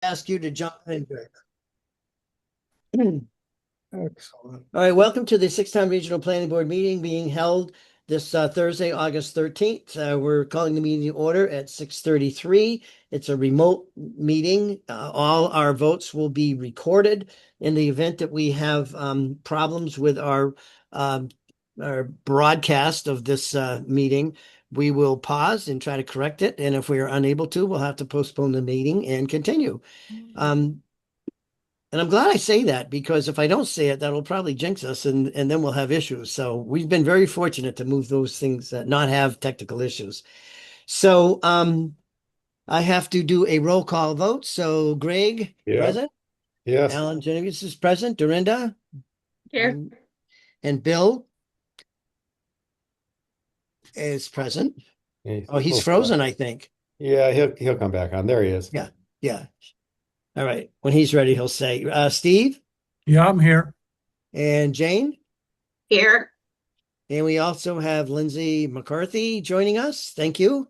ask you to jump in, Greg. Excellent. All right, welcome to the Six-Town Regional Planning Board meeting being held this Thursday, August 13th. We're calling the meeting to order at 6:33. It's a remote meeting. All our votes will be recorded. In the event that we have problems with um, our broadcast of this meeting, we will pause and try to correct it. And if we are unable to, we'll have to postpone the meeting and continue. Um, and I'm glad I say that because if I don't say it, that'll probably jinx us and then we'll have issues. So we've been very fortunate to move those things, not have technical issues. So I have to do a roll call vote. So Greg, Yep. present. Yes. Alan Genevieve is present. Dorinda, Here. um, and Bill is present. He's Oh, a he's little stuck. frozen, I think. Yeah, he'll come back on. There he is. Yeah, yeah. All right. When he's ready, he'll say, Steve Yeah, I'm here. and Jane. Here. And we also have Lindsay McCarthy joining us. Thank you.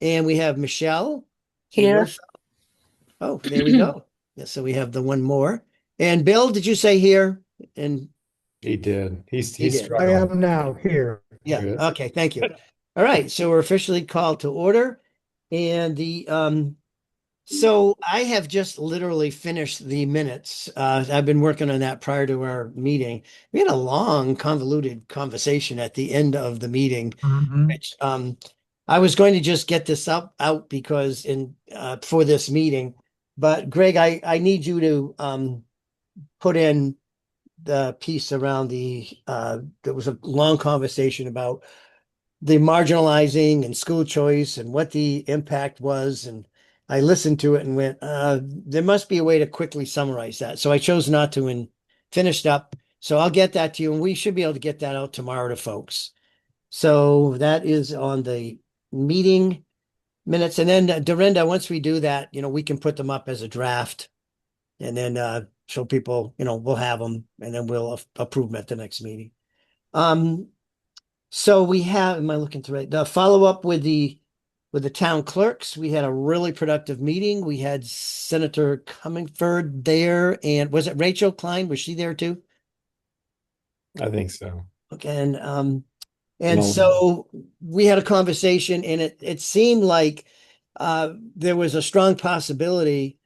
And we have Michelle. Here. Oh, there we go. Yeah, so we have the one more. And Bill, did you say here? And He did. He's he he's did. struggling. I am now here. Yeah. Good. Okay. Thank you. All right. So we're officially called to order. And so I have just literally finished the minutes. I've been working on that prior to our meeting. We had a long, convoluted conversation at the end of the meeting, Mhm. which I was going to just get this out because for this meeting, but Greg, I need you to put in the piece around there was a long conversation about the marginalizing and school choice and what the impact was. And I listened to it and went, there must be a way to quickly summarize that. So I chose not to and finished up. So I'll get that to you, and we should be able to get that out tomorrow to folks. So that is on the meeting minutes. And then Dorinda, once we do that, we can put them up as a draft and then show people, we'll have them and then we'll approve them at the next meeting. Um, so we have, am I looking through the follow up with the town clerks? We had a really productive meeting. We had Senator Cummingford there, and was it Rachel Klein? Was she there too? I think so. Okay, and No. so we had a conversation, and it seemed like there was a strong possibility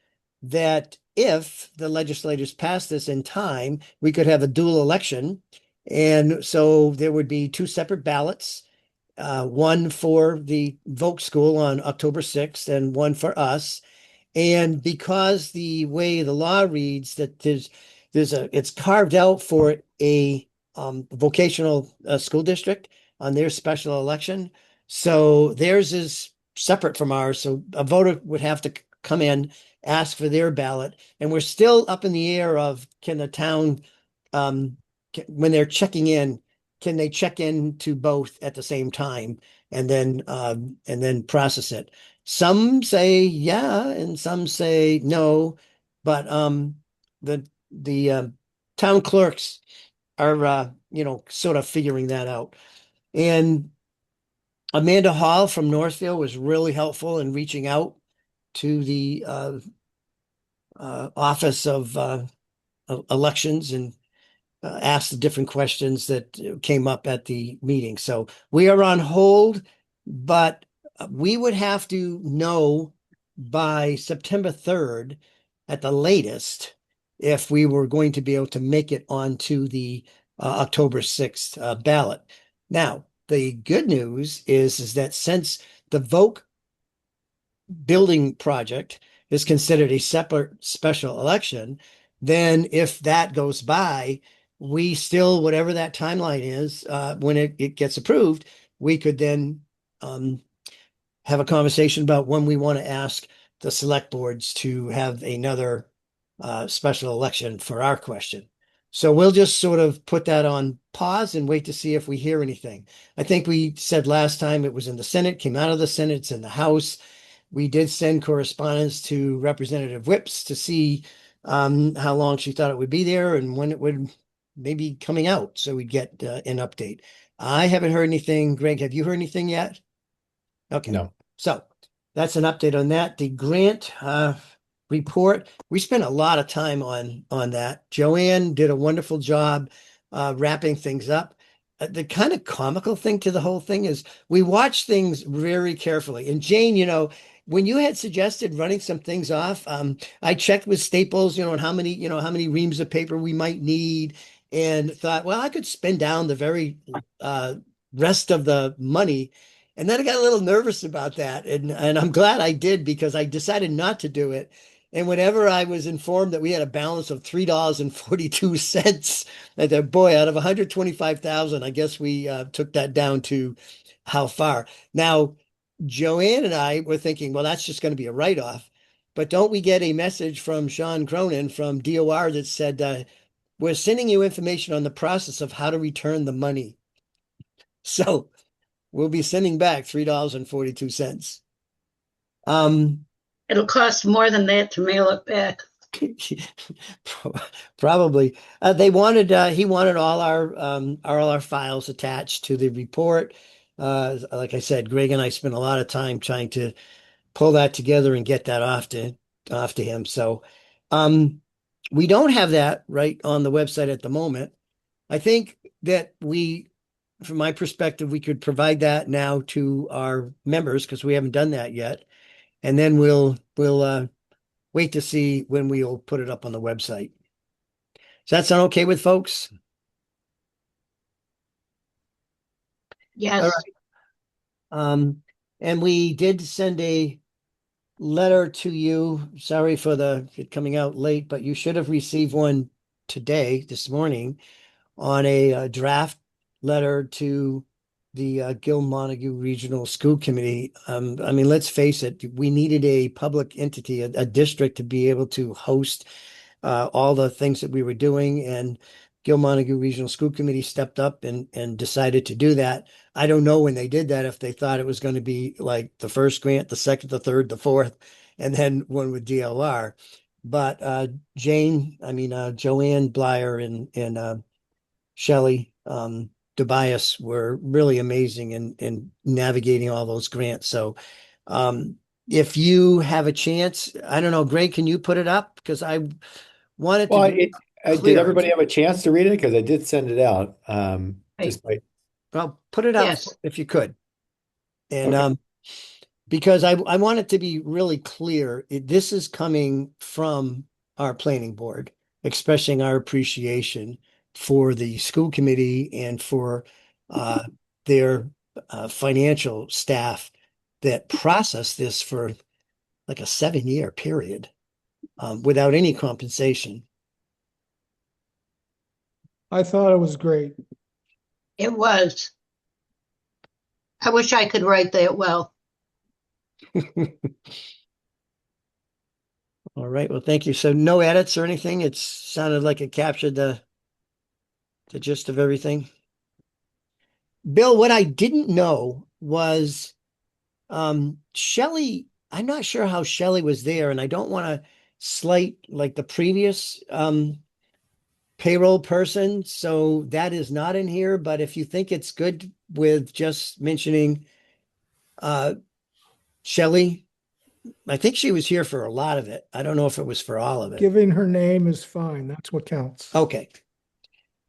that if the legislators passed this in time, we could have a dual election. And so there would be two separate ballots, one for the Volk School on October 6th and one for us. And because the way the law reads that it's carved out for a vocational school district on their special election. So theirs is separate from ours. So a voter would have to come in, ask for their ballot, and we're still up in the air of can the town, when they're checking in, can they check in to both at the same time and then process it? Some say yeah, and some say no, but the town clerks are sort of figuring that out. And Amanda Hall from Northfield was really helpful in reaching out to the Office of Elections and asked the different questions that came up at the meeting. So we are on hold, but we would have to know by September 3rd at the latest if we were going to be able to make it onto the October 6th ballot. Now, the good news is that since the Voc building project is considered a separate special election, then if that goes by, we still, whatever that timeline is, when it gets approved, we could then have a conversation about when we want to ask the select boards to have another special election for our question. So we'll just sort of put that on pause and wait to see if we hear anything. I think we said last time it was in the Senate, came out of the Senate, it's in the House. We did send correspondence to Representative Whips to see how long she thought it would be there and when it would maybe coming out, so we'd get an update. I haven't heard anything. Greg, have you heard anything yet? Okay, No. so that's an update on that. The grant, report. We spent a lot of time on that. Joanne did a wonderful job wrapping things up. The kind of comical thing to the whole thing is we watch things very carefully. And Jane, when you had suggested running some things off, I checked with Staples, on how many reams of paper we might need, and thought, well, I could spend down the very rest of the money. And then I got a little nervous about that. And I'm glad I did, because I decided not to do it. And whenever I was informed that we had a balance of $3.42, I thought, boy, out of 125,000, I guess we took that down to how far. Now, Joanne and I were thinking, well, that's just going to be a write-off. But don't we get a message from Sean Cronin from DOR that said, we're sending you information on the process of how to return the money. So we'll be sending back $3.42. It'll cost more than that to mail it back. Probably. He wanted all our files attached to the report. Like I said, Greg and I spent a lot of time trying to pull that together and get that off to him. So we don't have that right on the website at the moment. I think that from my perspective, we could provide that now to our members, because we haven't done that yet. And then we'll wait to see when we'll put it up on the website. Does that sound okay with folks? Yes. All right. And we did send a letter to you. Sorry for it coming out late, but you should have received one today, this morning, on a draft letter to the Gil Montague Regional School Committee. Let's face it, we needed a public entity, a district, to be able to host all the things that we were doing, and Gil Montague Regional School Committee stepped up and decided to do that. I don't know when they did that, if they thought it was going to be like the first grant, the second, the third, the fourth, and then one with DLR. But Joanne Blyer and Shelley Tobias were really amazing in navigating all those grants. So if you have a chance, I don't know, Greg, can you put it up? Because I wanted Well, to be did clear. everybody have a chance to read it? Because I did send it out. Just by Well, put it up Yes. if you could. And Okay. because I want it to be really clear, this is coming from our planning board, expressing our appreciation for the school committee and for their financial staff that processed this for like a 7-year period without any compensation. I thought it was great. It was. I wish I could write that well. All right. Well, thank you. So no edits or anything. It sounded like it captured the gist of everything. Bill, what I didn't know was Shelley, I'm not sure how Shelley was there, and I don't want to slight like the previous payroll person. So that is not in here. But if you think it's good with just mentioning Shelley, I think she was here for a lot of it. I don't know if it was for all of it. Giving her name is fine. That's what counts. Okay.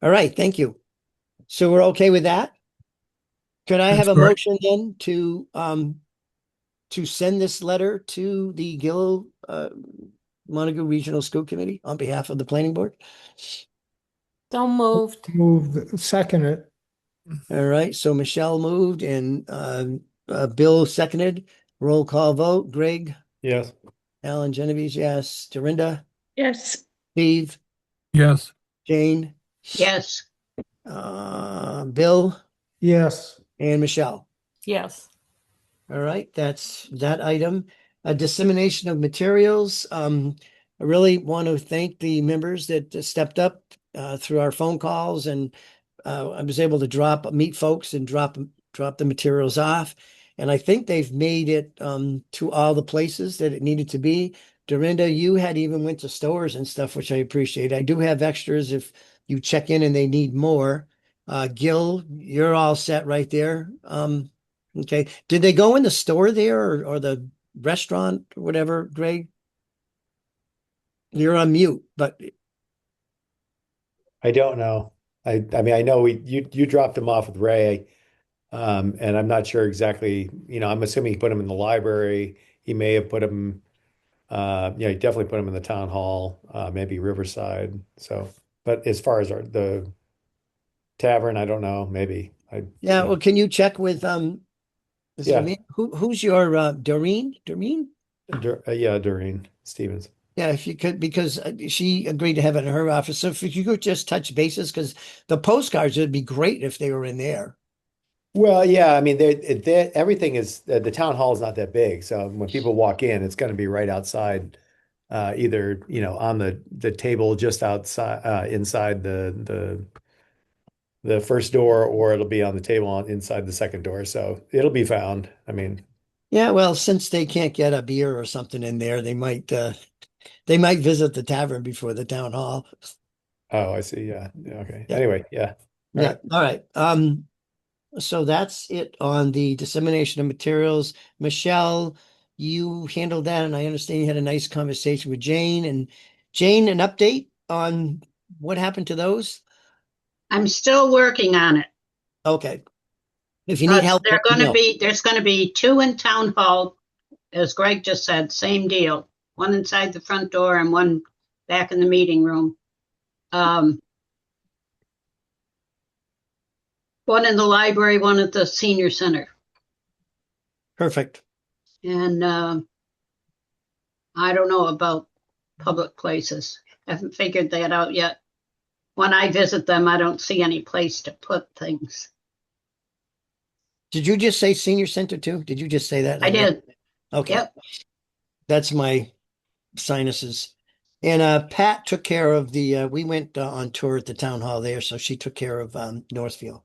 All right. Thank you. So we're okay with that? Could I have That's a correct. motion then to send this letter to the Gil Montague Regional School Committee on behalf of the planning board? So moved. Second it. All right. So Michelle moved and Bill seconded. Roll call vote. Greg, Yes. Alan, Genevieve, yes. Dorinda, Yes. Steve, Yes. Jane, Yes. Bill, Yes. and Michelle. Yes. All right, that's that item. Dissemination of materials. I really want to thank the members that stepped up through our phone calls, and I was able to meet folks and drop the materials off. And I think they've made it to all the places that it needed to be. Dorinda, you had even went to stores and stuff, which I appreciate. I do have extras if you check in and they need more. Gil, you're all set right there. Okay. Did they go in the store there or the restaurant or whatever, Greg? You're on mute, but I don't know. I mean, I know you dropped him off with Ray, and I'm not sure exactly, I'm assuming he put him in the library. He may have put him, he definitely put him in the town hall, maybe Riverside. So, but as far as the tavern, I don't know, maybe. yeah, Yeah, well, can you check with is it yeah, who's your Doreen? Doreen? yeah, Doreen Stevens. Yeah, if you could, because she agreed to have it in her office. So if you could just touch bases, because the postcards would be great if they were in there. Well, yeah, I mean, everything is the town hall is not that big, so when people walk in, it's going to be right outside, either on the table just outside, inside the first door, or it'll be on the table inside the second door. So it'll be found. I mean, Yeah, well, since they can't get a beer or something in there, they might visit the tavern before the town hall. oh, I see. Yeah. Yeah, okay. Yeah. Anyway, yeah. All Yeah. right. All right. So that's it on the dissemination of materials. Michelle, you handled that, and I understand you had a nice conversation with Jane. And Jane, an update on what happened to those? I'm still working on it. Okay. If you need help, let me know. There's gonna be two in town hall, as Greg just said, same deal. One inside the front door and one back in the meeting room. One in the library, one at the senior center. Perfect. And I don't know about public places. Haven't figured that out yet. When I visit them, I don't see any place to put things. Did you just say senior center too? Did you just say that? I did. Okay. Yep. That's my sinuses. And Pat took care of the we went on tour at the town hall there, so she took care of Northfield.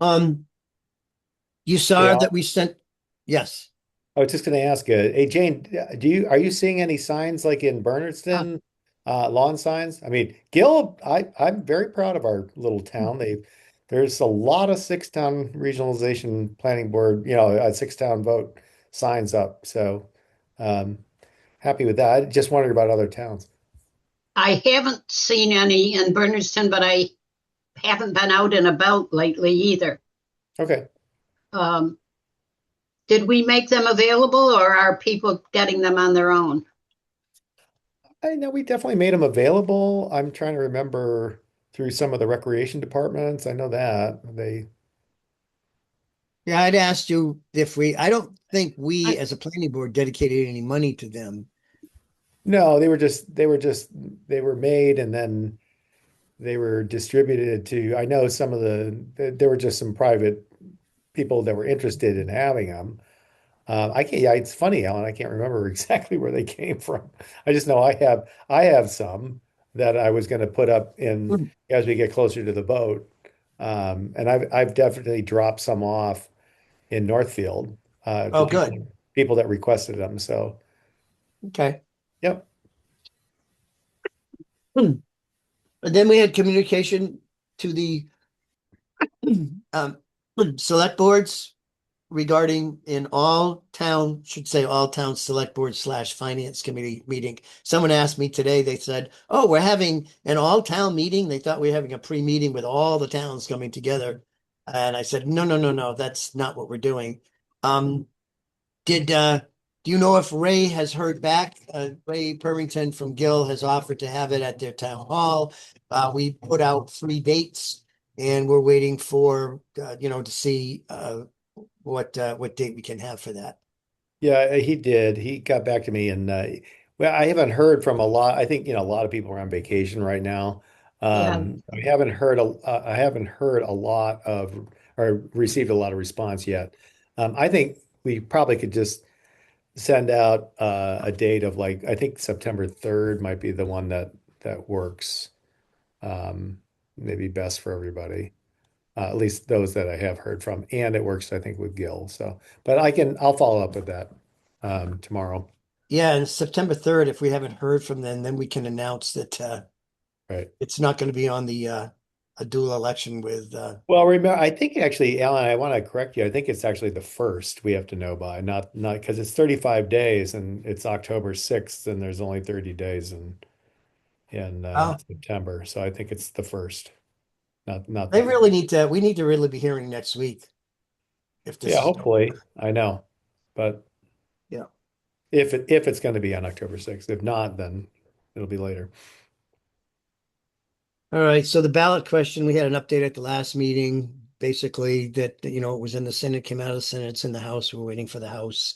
Um, you Hey, saw that we sent, yes. I was just going to ask you, hey Jane, are you seeing any signs like in Bernardston, lawn signs? I mean, I'm very proud of our little town. There's a lot of six-town regionalization planning board, a six-town vote signs up. So, um, happy with that. I just wondered about other towns. I haven't seen any in Bernardston, but I haven't been out and about lately either. Okay. Um, did we make them available or are people getting them on their own? I know we definitely made them available. I'm trying to remember through some of the recreation departments. I know that Yeah, I'd asked you if I don't think we I, as a planning board dedicated any money to them. no, they were made and then they were distributed to, I know some of there were just some private people that were interested in having them. I can't, yeah, it's funny, Alan, I can't remember exactly where they came from. I just know I have some that I was going to put up in Hmm. as we get closer to the boat. And I've definitely dropped some off in Northfield, to Oh, good. people that requested them. So, Okay. yep. And then we had communication to the um, select boards regarding in all town, should say all town select board slash finance committee meeting. Someone asked me today, they said, oh, we're having an all town meeting. They thought we were having a pre-meeting with all the towns coming together. And I said, no, no, no, no, that's not what we're doing. Um, do you know if Ray has heard back? Ray Purrington from Gill has offered to have it at their town hall. We put out 3 dates and we're waiting for, to see, what date we can have for that. Yeah, he did. He got back to me and well, I haven't heard from a lot. I think, a lot of people are on vacation right now. yeah, I haven't heard a lot of or received a lot of response yet. I think we probably could just send out a date of like I think September 3rd might be the one that works. Maybe best for everybody. At least those that I have heard from, and it works, I think, with Gil. So, but I'll follow up with that tomorrow. Yeah, and September 3rd, if we haven't heard from them, then we can announce that Right. it's not going to be on a dual election with, Well, remember, I think actually, Alan, I want to correct you. I think it's actually the first we have to know by, not because it's 35 days and it's October 6th and there's only 30 days in oh, September. So I think it's the first, not they the really need to, we need to really be hearing next week if this Yeah, is, hopefully. I know. But yeah. if it's going to be on October 6th, if not, then it'll be later. All right, so the ballot question, we had an update at the last meeting, basically that, it was in the Senate, came out of the Senate, it's in the House, we're waiting for the House.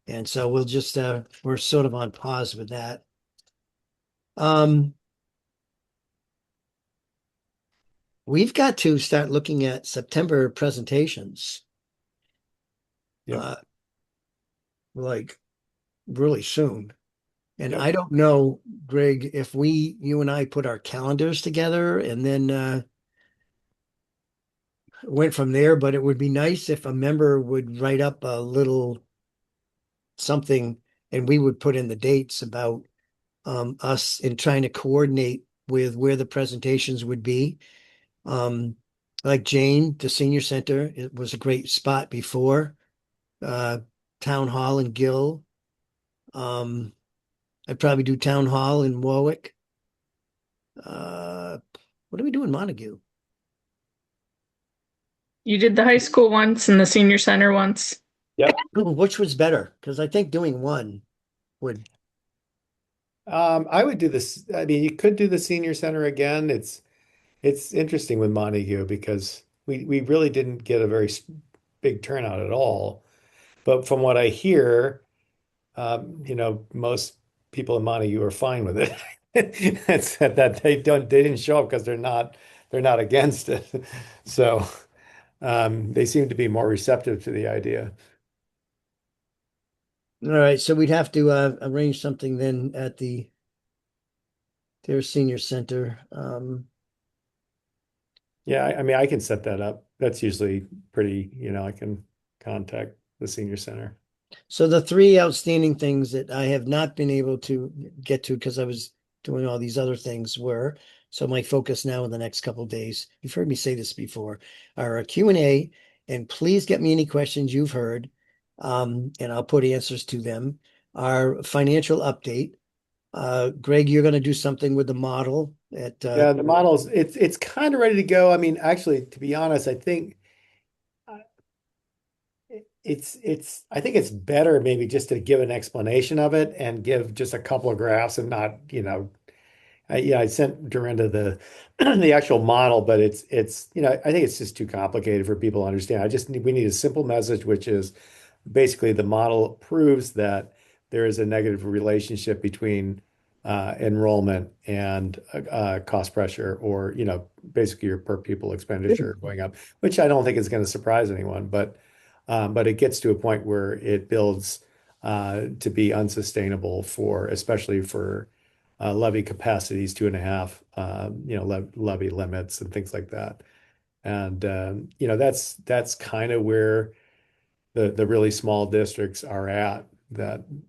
And so we'll just, we're sort of on pause with that. Um, we've got to start looking at September presentations. Yep. Like really soon. And Yep. I don't know, Greg, if you and I put our calendars together and then went from there, but it would be nice if a member would write up a little something and we would put in the dates about us in trying to coordinate with where the presentations would be. Um, like Jane, the senior center, it was a great spot before. Uh, Town Hall in Gill. Um, I'd probably do Town Hall in Warwick. Uh, what do we do in Montague? You did the high school once and the senior center once. Yep. Which was better? Because I think doing one would, I would do this. I mean, you could do the senior center again. It's interesting with Montague because we really didn't get a very big turnout at all. But from what I hear, most people in Montague are fine with it. It's that they didn't show up because they're not against it. So they seem to be more receptive to the idea. all right. So we'd have to arrange something then at their senior center. Yeah, I mean, I can set that up. That's usually pretty, I can contact the senior center. So the three outstanding things that I have not been able to get to because I was doing all these other things were, so my focus now in the next couple of days, you've heard me say this before, are a Q&A, and please get me any questions you've heard, and I'll put answers to them. Our financial update. Greg, you're going to do something with the model at, Yeah, the models, it's kind of ready to go. I mean, actually, to be honest, I think uh, I think it's better maybe just to give an explanation of it and give just a couple of graphs and not, I sent Dorinda the the actual model, but I think it's just too complicated for people to understand. We need a simple message, which is basically the model proves that there is a negative relationship between enrollment and cost pressure, or basically your per pupil expenditure going up, which I don't think is going to surprise anyone, but it gets to a point where it builds to be unsustainable especially for levy capacities, 2.5, levy limits and things like that. And that's kind of where the really small districts are at,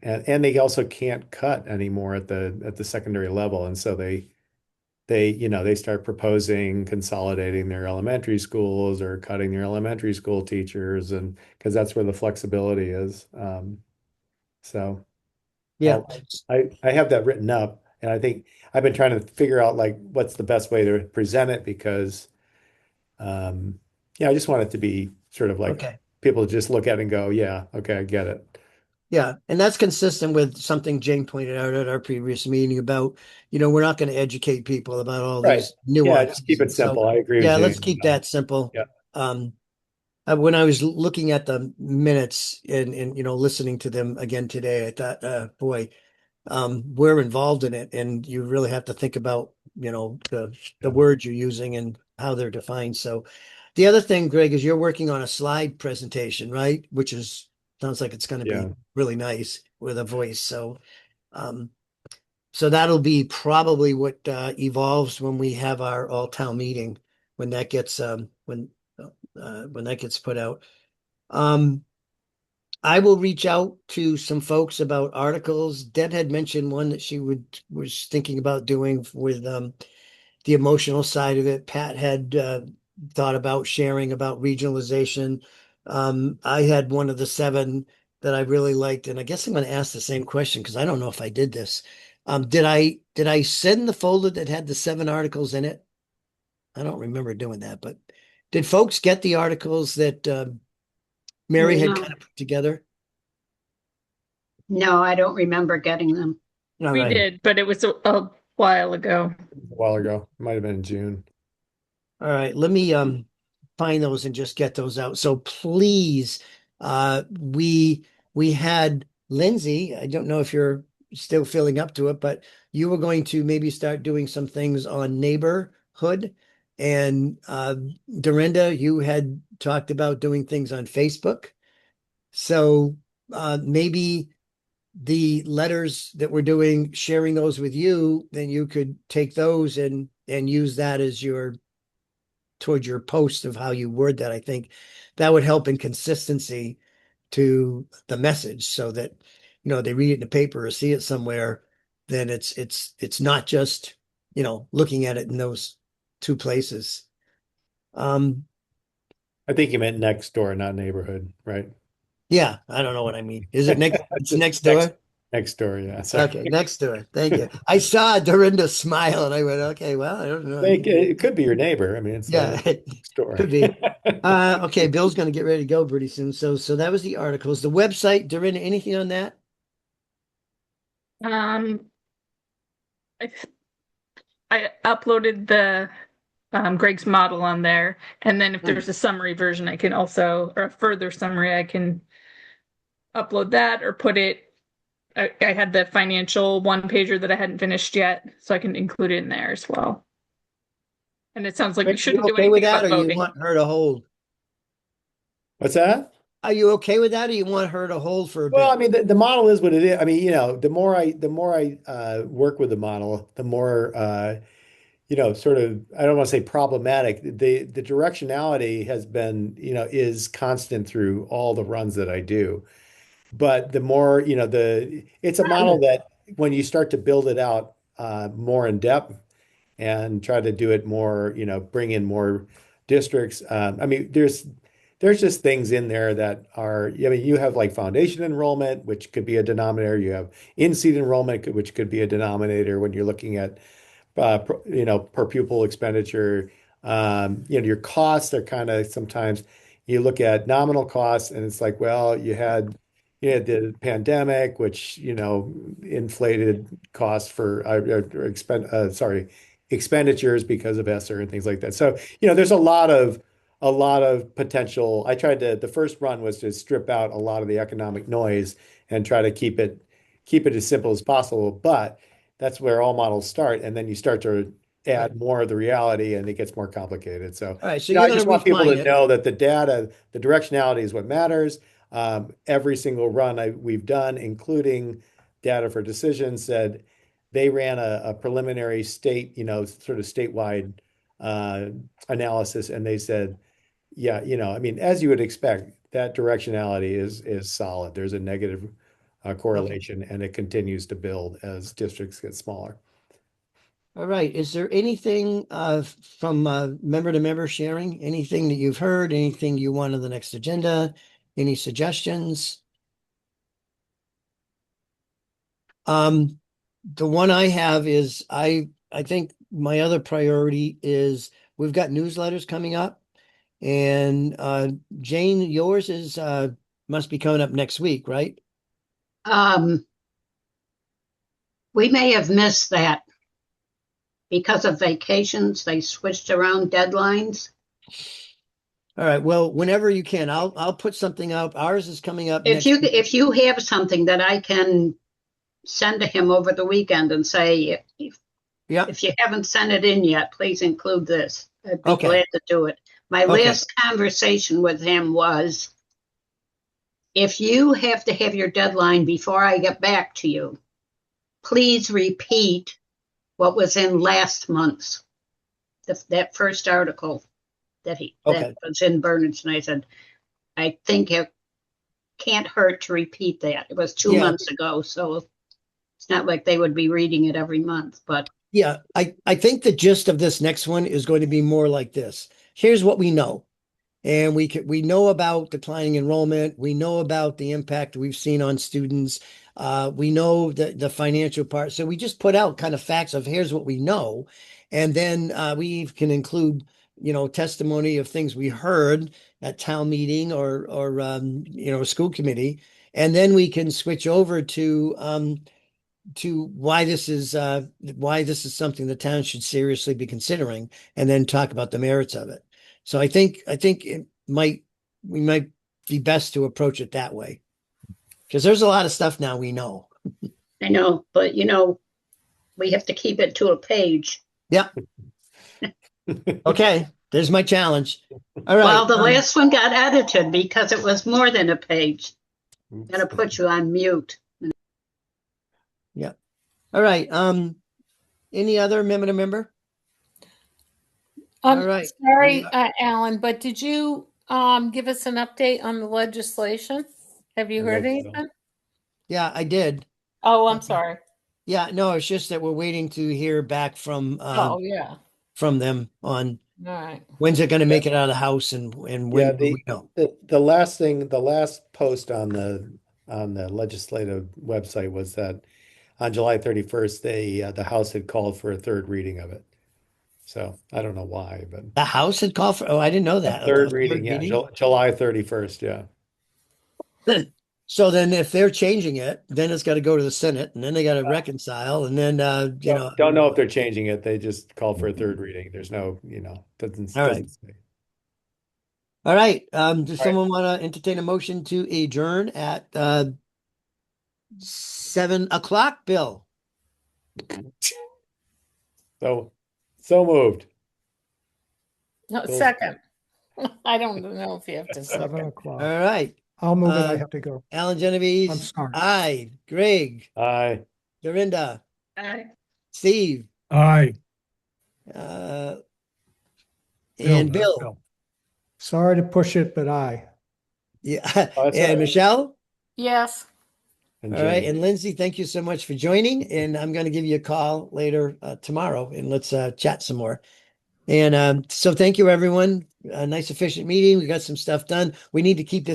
and they also can't cut anymore at the secondary level. And so they start proposing consolidating their elementary schools or cutting their elementary school teachers, and because that's where the flexibility is. So yeah. I have that written up, and I think I've been trying to figure out like what's the best way to present it because I just want it to be sort of like Okay. people just look at it and go, yeah, okay, I get it. Yeah, and that's consistent with something Jane pointed out at our previous meeting about, we're not going to educate people about all Right. these Yeah, just keep nuances. it And so, simple. I agree with yeah, Jane let's on keep that. that simple. Yeah. Um, when I was looking at the minutes and listening to them again today, I thought, boy, we're involved in it, and you really have to think about, the Yeah. words you're using and how they're defined. So, the other thing, Greg, is you're working on a slide presentation, right? Which sounds like it's going to be Yeah. really nice with a voice. Um, so that'll be probably what evolves when we have our all-town meeting when that gets when that gets put out. Um, I will reach out to some folks about articles. Deb had mentioned one that she was thinking about doing with the emotional side of it. Pat had thought about sharing about regionalization. I had one of the 7 that I really liked, and I guess I'm going to ask the same question because I don't know if I did this. Did I send the folder that had the 7 articles in it? I don't remember doing that, but did folks get the articles that Mary had No. kind of put together? No, I don't remember getting them. All We right. did, but it was a while ago. A while ago. Might have been in June. All right, let me find those and just get those out. So please, we had Lindsay, I don't know if you're still filling up to it, but you were going to maybe start doing some things on neighborhood. And Dorinda, you had talked about doing things on Facebook. So maybe the letters that we're doing, sharing those with you, then you could take those and use that as your towards your post of how you word that. I think that would help in consistency to the message so that, they read it in the paper or see it somewhere, then it's not just, looking at it in those 2 places. I think you meant next door, not neighborhood, right? Yeah, I don't know what I mean. Is it next? It's Just next door? Next door, yeah. Sorry. Okay, next door. Thank you. I saw Dorinda smile and I went, okay, well, I don't know. It could be your neighbor. I mean, it's Yeah, it next door. could be. Okay, Bill's going to get ready to go pretty soon. So that was the articles. The website, Dorinda, anything on that? I, I uploaded the Greg's model on there, and then if there's a summary version, I can also, or a further summary, I can upload that or put it. I had the financial 1-pager that I hadn't finished yet, so I can include it in there as well. And it sounds like Are we you shouldn't do okay with anything that, about or you voting. want her to hold? What's that? Are you okay with that, or you want her to hold for a Well, I bit? mean, the model is what it is. I mean, the more I work with the model, the more sort of, I don't want to say problematic. The directionality has been, is constant through all the runs that I do. But the more, it's a model that when you start to build it out more in depth and try to do it more, bring in more districts. I mean, there's just things in there that are, I mean, you have like foundation enrollment, which could be a denominator. You have in-seat enrollment, which could be a denominator when you're looking at per pupil expenditure. Your costs are kind of sometimes you look at nominal costs and it's like, well, you had the pandemic, which, inflated costs for expenditures because of ESSER and things like that. So, there's a lot of potential. The first run was to strip out a lot of the economic noise and try to keep it as simple as possible. But that's where all models start. And then you start to add more of the reality and it gets more complicated. So, All right, so I you're going just to want people refine to it. know that the data, the directionality is what matters. Every single run we've done, including data for decisions, said they ran a preliminary state, sort of statewide analysis, and they said, yeah, I mean, as you would expect, that directionality is solid. There's a negative correlation, and it continues to build as districts get smaller. All right. Is there anything from member to member sharing? Anything that you've heard? Anything you want on the next agenda? Any suggestions? The one I have is I think my other priority is we've got newsletters coming up, and Jane, yours is must be coming up next week, right? We may have missed that because of vacations. They switched around deadlines. All right. Well, whenever you can, I'll put something up. Ours is coming up If next week. if you have something that I can send to him over the weekend and say, Yeah. if you haven't sent it in yet, please include this. I'd be Okay. glad to do it. My Okay. last conversation with him was, if you have to have your deadline before I get back to you, please repeat what was in last month's, that first article that Okay. was in Bernard's. And I said, I think it can't hurt to repeat that. It was 2 Yeah. months ago, so It's not like they would be reading it every month, but Yeah, I think the gist of this next one is going to be more like this. Here's what we know. And we know about declining enrollment. We know about the impact we've seen on students. We know the financial part. So we just put out kind of facts of here's what we know. And then we can include, testimony of things we heard at town meeting or school committee. And then we can switch over to why this is something the town should seriously be considering, and then talk about the merits of it. So I think we might be best to approach it that way, because there's a lot of stuff now we know. I know, but we have to keep it to a page. Yeah. Okay, there's my challenge. All right. Well, the last one got edited because it was more than a page. I'm Oops. gonna put you on mute. Yeah. All right. Any other member? All right. Sorry, Alan, but did you give us an update on the legislation? Have you I heard wrote that anything? Yeah, I did. Oh, I'm sorry. Yeah, no, it's just that we're waiting to hear back from Oh, yeah. from them on All right. when's it going to make it out of the house, and when Yeah, will we know? the last post on the legislative website was that on July 31st, the House had called for a third reading of it. So I don't know why, but The House had called for, oh, I didn't know that. third A reading, yeah, reading? July 31st, yeah. So then if they're changing it, then it's got to go to the Senate, and then they got to reconcile, and then Don't know if they're changing it. They just called for a third reading. There's no, doesn't All right. doesn't say. All right. Does All right. someone want to entertain a motion to adjourn at 7 o'clock, Bill? So moved. No, Bill- second. I don't know if you have to 7 second. o'clock. All right. I'll move it. I Uh, have to go. Alan Genovese. I'm sorry. Aye. Greg. Aye. Dorinda. Aye. Steve. Aye. And Bill. Sorry to push it, but aye. Yeah. Oh, that's all And right. Michelle. Yes. And All right. Jenny. And Lindsay, thank you so much for joining. And I'm going to give you a call later tomorrow, and let's chat some more. And so thank you, everyone. A nice, efficient meeting. We got some stuff done. We need to keep this